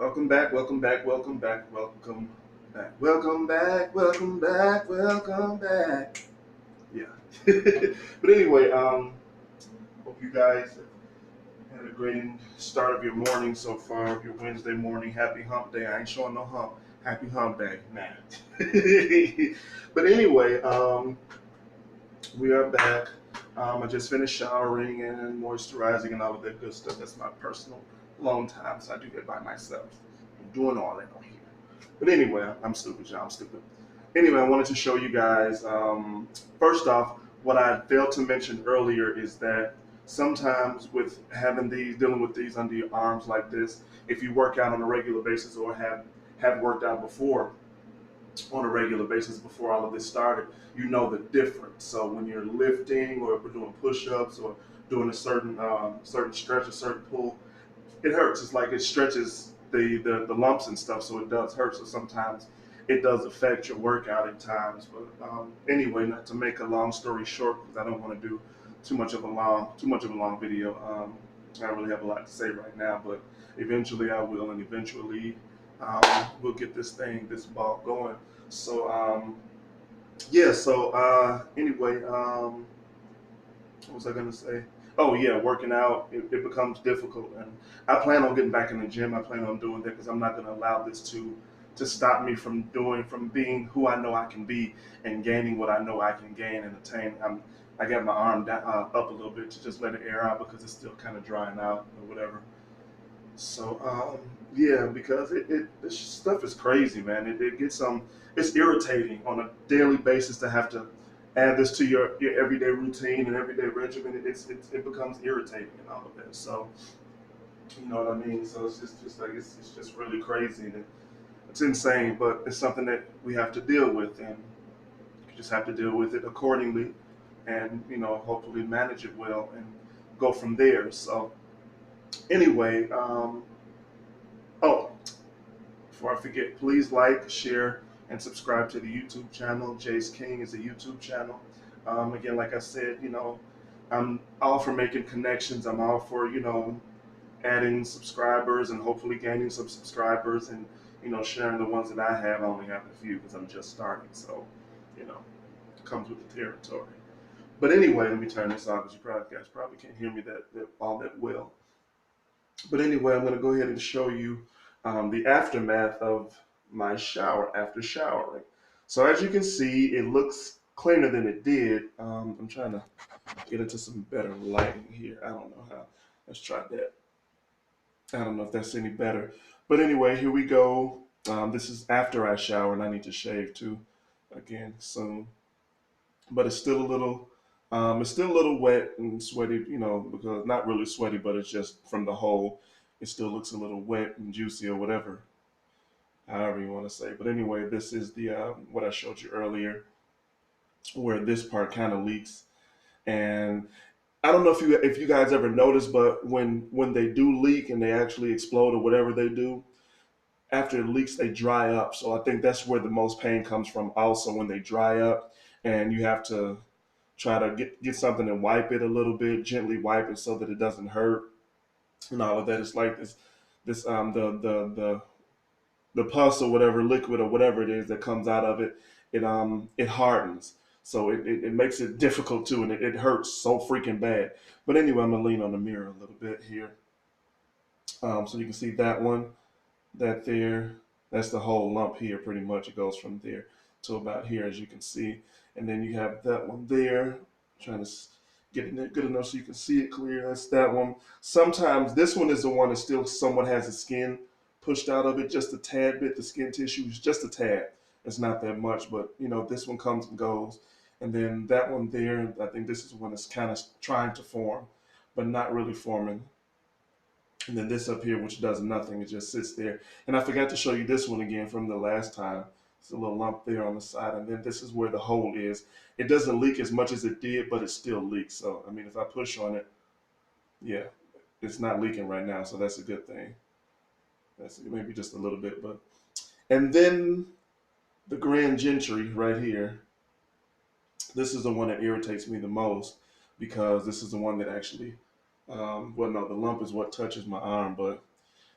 Welcome back, welcome back, welcome back, welcome back, welcome back, welcome back, welcome back. Yeah. But anyway, hope you guys had a great start of your morning so far, your Wednesday morning. Happy hump day. I ain't showing no hump. Happy hump day. Nah. But anyway, we are back. I just finished showering and moisturizing and all of that good stuff. That's my personal alone time, so I do that by myself. I'm doing all that on here. But anyway, I'm stupid, y'all. I'm stupid. Anyway, I wanted to show you guys. First off, what I failed to mention earlier is that sometimes with having these, dealing with these under your arms like this, if you work out on a regular basis or have worked out before, on a regular basis before all of this started, you know the difference. So when you're lifting or doing push-ups or doing a certain stretch, a certain pull, it hurts. It's like it stretches the lumps and stuff, so it does hurt. So sometimes it does affect your workout at times. But anyway, not to make a long story short, because I don't want to do too much of a long video. I don't really have a lot to say right now, but eventually I will, and eventually we'll get this ball going. So yeah. So anyway, what was I gonna say? Oh yeah, working out it becomes difficult, and I plan on getting back in the gym. I plan on doing that because I'm not gonna allow this to stop me from being who I know I can be and gaining what I know I can gain and attain. I got my arm down, up a little bit to just let it air out because it's still kind of drying out or whatever. So yeah, because this stuff is crazy, man. It gets it's irritating on a daily basis to have to add this to your everyday routine and everyday regimen. It becomes irritating and all of that. So you know what I mean. So it's just like it's just really crazy and it's insane, but it's something that we have to deal with, and you just have to deal with it accordingly, and hopefully manage it well and go from there. So anyway. Oh, before I forget, please like, share, and subscribe to the YouTube channel. Jay's King is a YouTube channel. Again, like I said, I'm all for making connections. I'm all for, adding subscribers and hopefully gaining some subscribers and, sharing the ones that I have. I only have a few because I'm just starting. So, you know, it comes with the territory. But anyway, let me turn this on because guys probably can't hear me that all that well. But anyway, I'm going to go ahead and show you the aftermath of my shower after showering. So as you can see, it looks cleaner than it did. I'm trying to get into some better lighting here. I don't know how. Let's try that. I don't know if that's any better. But anyway, here we go. This is after I shower, and I need to shave too, again soon. But it's still a little wet and sweaty, because not really sweaty, but it's just from the hole. It still looks a little wet and juicy or whatever, however you want to say. But anyway, this is the what I showed you earlier, where this part kind of leaks. And I don't know if you guys ever noticed, but when they do leak and they actually explode or whatever they do, after it leaks, they dry up. So I think that's where the most pain comes from. Also, when they dry up, and you have to try to get something and wipe it a little bit, gently wipe it so that it doesn't hurt and all of that. It's like this the pus or whatever liquid or whatever it is that comes out of it, it hardens. So it makes it difficult too, and it hurts so freaking bad. But anyway, I'm gonna lean on the mirror a little bit here, so you can see that one, that there. That's the whole lump here. Pretty much, it goes from there to about here, as you can see, and then you have that one there. Trying to get it good enough so you can see it clear. That's that one. Sometimes this one is the one that still somewhat has the skin pushed out of it just a tad bit. The skin tissue is just a tad. It's not that much, but this one comes and goes. And then that one there, I think this is one that's kind of trying to form, but not really forming. And then this up here, which does nothing, it just sits there. And I forgot to show you this one again from the last time. It's a little lump there on the side, and then this is where the hole is. It doesn't leak as much as it did, but it still leaks. So, I mean, if I push on it, yeah, it's not leaking right now, so that's a good thing. That's maybe just a little bit, but. And then the grand gentry right here. This is the one that irritates me the most because this is the one that actually, well, no, the lump is what touches my arm, but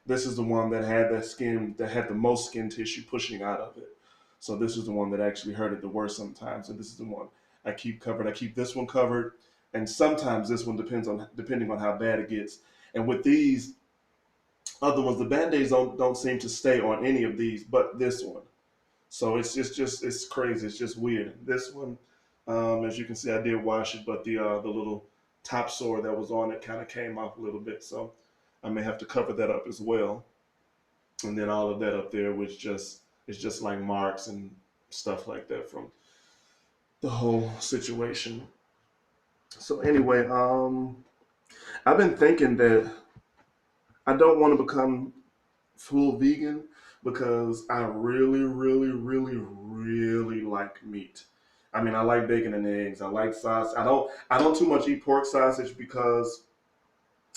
This is the one that had that had the most skin tissue pushing out of it. So this is the one that actually hurt it the worst sometimes. And this is the one I keep covered. I keep this one covered, and sometimes this one depending on how bad it gets. And with these other ones, the band-aids don't seem to stay on any of these, but this one. So it's crazy. It's just weird. This one, as you can see, I did wash it, but the little top sore that was on it kind of came off a little bit. So I may have to cover that up as well. And then all of that up there, which just is just like marks and stuff like that from the whole situation. So anyway, I've been thinking that I don't want to become full vegan because I really, really, really, really like meat. I mean, I like bacon and eggs. I like sausage. I don't too much eat pork sausage because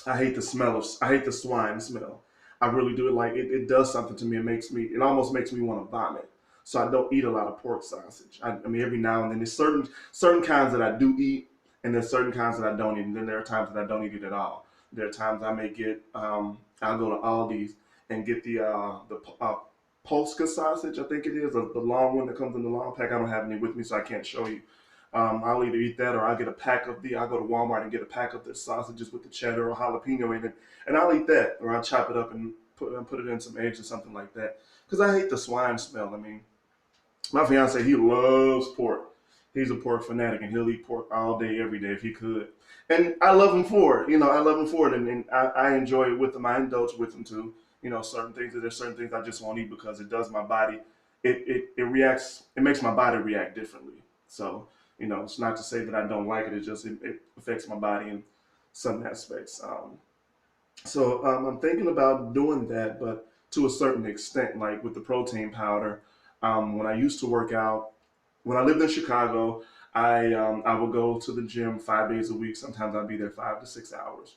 I hate the smell of I hate the swine smell. I really do. It does something to me. It almost makes me want to vomit. So I don't eat a lot of pork sausage. I mean, every now and then there's certain kinds that I do eat, and there's certain kinds that I don't eat. And then there are times that I don't eat it at all. There are times I may get I'll go to Aldi's and get the Polska sausage. I think it is the long one that comes in the long pack. I don't have any with me, so I can't show you. I'll either eat that or I'll get a pack of I'll go to Walmart and get a pack of the sausages with the cheddar or jalapeno in it, and I'll eat that, or I'll chop it up and put it in some eggs or something like that. Because I hate the swine smell. I mean, my fiance, he loves pork. He's a pork fanatic, and he'll eat pork all day, every day if he could. And I love him for it. I love him for it, and I enjoy it with him. I indulge with him too. Certain things. There's certain things I just won't eat because it does my body. It reacts. It makes my body react differently. So it's not to say that I don't like it. It just it affects my body in some aspects. I'm thinking about doing that, but to a certain extent, like with the protein powder. When I used to work out, when I lived in Chicago, I would go to the gym 5 days a week. Sometimes I'd be there 5 to 6 hours,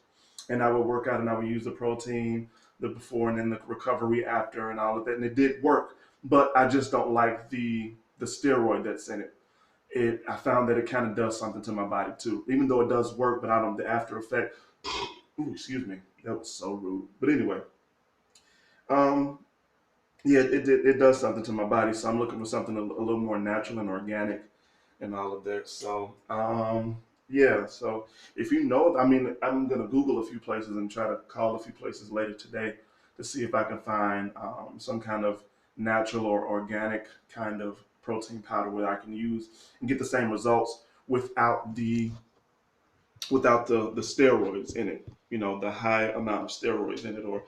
and I would work out and I would use the protein, the before and then the recovery after, and all of that, and it did work. But I just don't like the steroid that's in it. I found that it kind of does something to my body too, even though it does work. But I don't the after effect. Ooh, excuse me, that was so rude. But anyway, um, yeah, it does something to my body. So I'm looking for something a little more natural and organic and all of that. So yeah. So if you know, I mean, I'm gonna Google a few places and try to call a few places later today to see if I can find some kind of natural or organic kind of protein powder where I can use and get the same results without the steroids in it. The high amount of steroids in it, or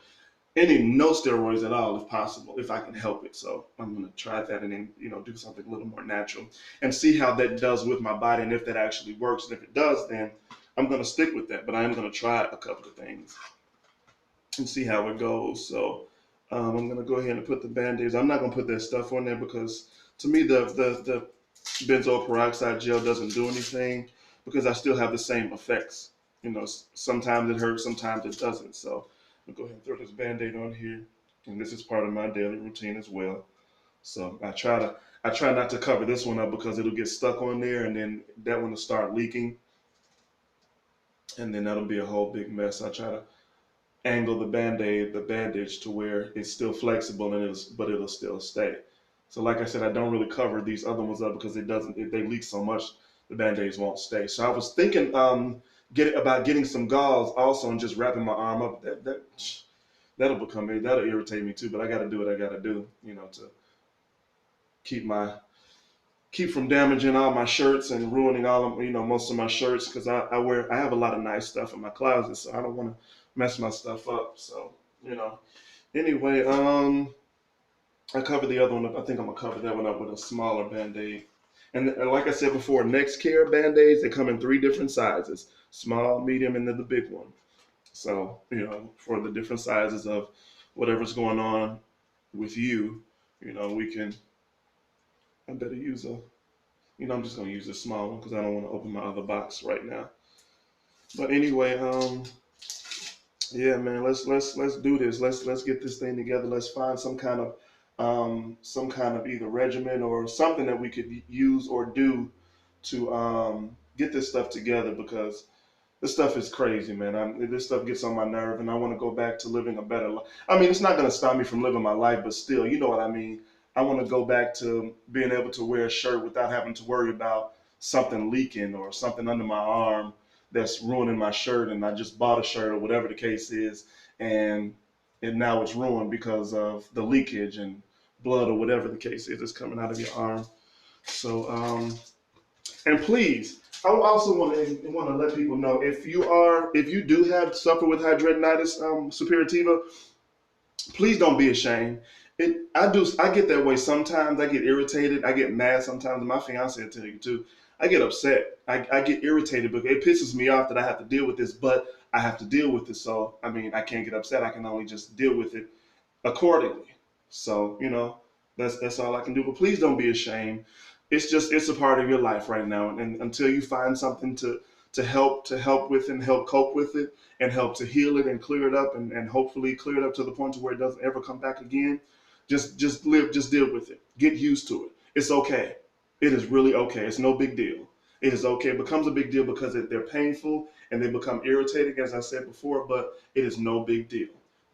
any no steroids at all if possible, if I can help it. So I'm gonna try that and then do something a little more natural and see how that does with my body and if that actually works. And if it does, then I'm gonna stick with that. But I am gonna try a couple of things and see how it goes. So I'm gonna go ahead and put the band-aids. I'm not gonna put that stuff on there because to me the benzoyl peroxide gel doesn't do anything because I still have the same effects. Sometimes it hurts, sometimes it doesn't. So I'll go ahead and throw this band-aid on here. And this is part of my daily routine as well. So I try not to cover this one up because it'll get stuck on there and then that one will start leaking and then that'll be a whole big mess. I try to angle the bandage to where it's still flexible and but it'll still stay. So like I said, I don't really cover these other ones up because they leak so much, the band-aids won't stay. So I was thinking about getting some gauze also and just wrapping my arm up. That'll irritate me too, but I gotta do what I gotta do, to keep from damaging all my shirts and ruining all of most of my shirts because I have a lot of nice stuff in my closet, so I don't want to mess my stuff up. So you know. Anyway, I covered the other one up. I think I'm gonna cover that one up with a smaller band-aid. And like I said before, Next Care band-aids, they come in 3 different sizes: small, medium, and then the big one. So for the different sizes of whatever's going on with you, we can. I better use I'm just gonna use a small one because I don't want to open my other box right now. But anyway, yeah, man, let's do this. Let's get this thing together. Let's find some kind of either regimen or something that we could use or do to get this stuff together because This stuff is crazy, man. This stuff gets on my nerve, and I want to go back to living a better life. I mean, it's not going to stop me from living my life, but still, you know what I mean. I want to go back to being able to wear a shirt without having to worry about something leaking or something under my arm that's ruining my shirt, and I just bought a shirt or whatever the case is, and now it's ruined because of the leakage and blood or whatever the case is that's coming out of your arm. So, and please, I also want to let people know if you do have suffer with hydradenitis suppurativa, please don't be ashamed. I get that way sometimes. I get irritated. I get mad sometimes. And my fiance will tell you too. I get upset. I get irritated because it pisses me off that I have to deal with this, but I have to deal with it. So I mean, I can't get upset. I can only just deal with it accordingly. So, that's all I can do. But please don't be ashamed. It's a part of your life right now. And until you find something to help with and help cope with it and help to heal it and clear it up and hopefully clear it up to the point to where it doesn't ever come back again, just deal with it. Get used to it. It's okay. It is really okay. It's no big deal. It is okay. It becomes a big deal because they're painful and they become irritating, as I said before, but it is no big deal.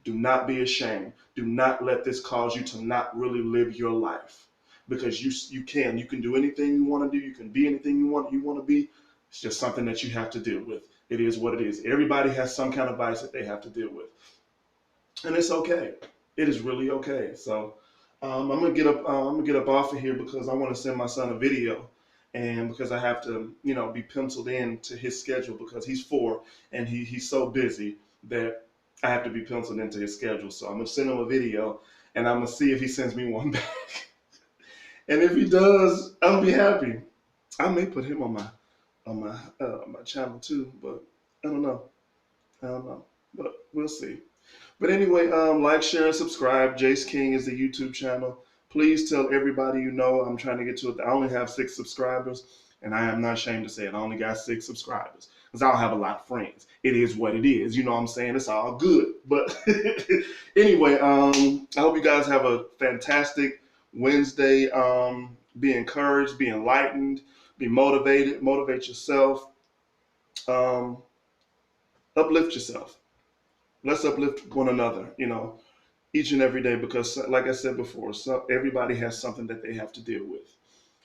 Do not be ashamed. Do not let this cause you to not really live your life, because you can do anything you want to do. You can be anything you want to be. It's just something that you have to deal with. It is what it is. Everybody has some kind of vice that they have to deal with, and it's okay. It is really okay. So I'm gonna get up. I'm gonna get up off of here because I want to send my son a video, and because I have to, be penciled in to his schedule because he's 4 and he's so busy that I have to be penciled into his schedule. So I'm gonna send him a video, and I'm gonna see if he sends me one back. And if he does, I'll be happy. I may put him on my channel too, but I don't know. I don't know, but we'll see. But anyway, like, share, and subscribe. Jace King is the YouTube channel. Please tell everybody you know. I'm trying to get to it. I only have 6 subscribers, and I am not ashamed to say it. I only got 6 subscribers because I don't have a lot of friends. It is what it is. You know what I'm saying? It's all good. But anyway, I hope you guys have a fantastic Wednesday. Be encouraged, be enlightened, be motivated, motivate yourself, um, uplift yourself. Let's uplift one another, each and every day, because like I said before, everybody has something that they have to deal with.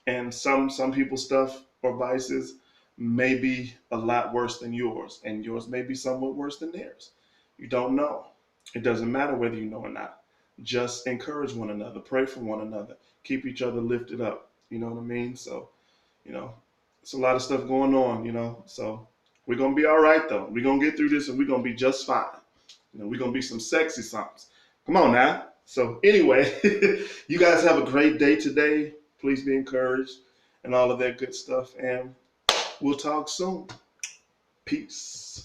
And some people's stuff or vices may be a lot worse than yours, and yours may be somewhat worse than theirs. You don't know. It doesn't matter whether you know or not. Just encourage one another, pray for one another, keep each other lifted up. You know what I mean? So, you know, it's a lot of stuff going on, So we're gonna be all right though. We're gonna get through this and we're gonna be just fine. We're gonna be some sexy songs. Come on now. So anyway, you guys have a great day today. Please be encouraged and all of that good stuff. And we'll talk soon. Peace.